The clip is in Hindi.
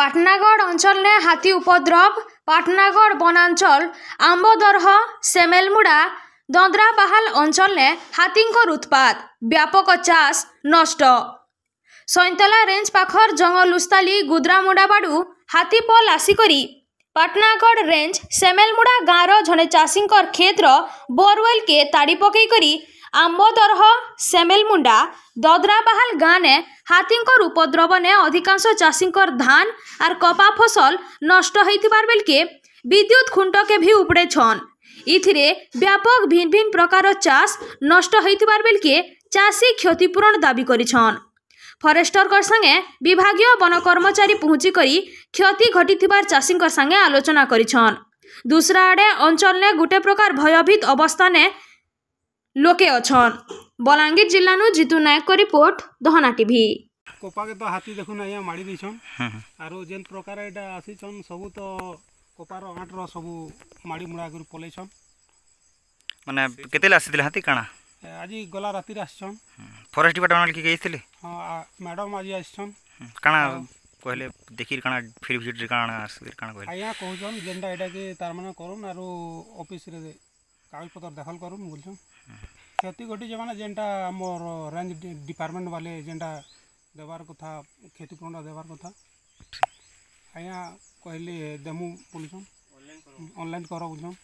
पाटनागढ़ अंचल ने हाथी उपद्रव। पाटनागढ़ वनांचल आंबदरह सेमेलमुड़ा दंद्रापाहाल अंचल ने हाथींकर उत्पात व्यापक चाष नष्ट। सैंतला रेंज पाखर जंगल उस्ताली गुद्रामुड़ाबाड़ू हाथी पल आसिकरी पाटनागढ़ रेंज सेमेलमुड़ा गाँवर जड़े चाषी खेतर बोरवेल के ताड़ी पकईकरी आंबदरह सेमेलमुंडा दद्रापाहाल गाँ ने हाथींकर उपद्रव ने अधिकांश चाषी धान और कपा फसल नष्ट होइतिबार बेलके विद्युत खुंट के भी उपड़े छन। इथिरे व्यापक भिन्न भिन्न प्रकार चाष नष्ट होइतिबार बेलके चाषी क्षतिपूरण दाबी करिछन। फरेस्टर संगे विभागीय वन कर्मचारी पहुंची करी क्षति घटिथिबार चाषी संगे आलोचना करिछन। दूसरा आड़े अंचल ने गोटे प्रकार भयभीत अवस्था ने लोके अछन। बलांगीर जिल्ला नु जीतू नायक को रिपोर्ट दहना टीवी। कोपा के तो हाथी देखुन या माड़ी दिछन आरो जेन प्रकार एटा आसीछन सब तो कोपार आठ रो सब माड़ी मुड़ा कर पलेछन। माने केतेले आसीथिले हाथी काना आज गला राती रे आछन। फॉरेस्ट डिपार्टमेंट की गइथिले? हां मैडम आज आछन। काना कहले देखिर काना फिर विजिट काना आसीर काना कहले आया कहजन जेंडा एटा के तार माने करन आरो ऑफिस रे कागज पत्र दाखल करन बोलछन। क्षति घटी जमाना जेंटा हमर रेंज डिपार्टमेंट वाले जेंडा देवार कथा क्षतिपूर्ण देवार कथा आया कहले देमु बोलछन। ऑनलाइन करो बोलछन।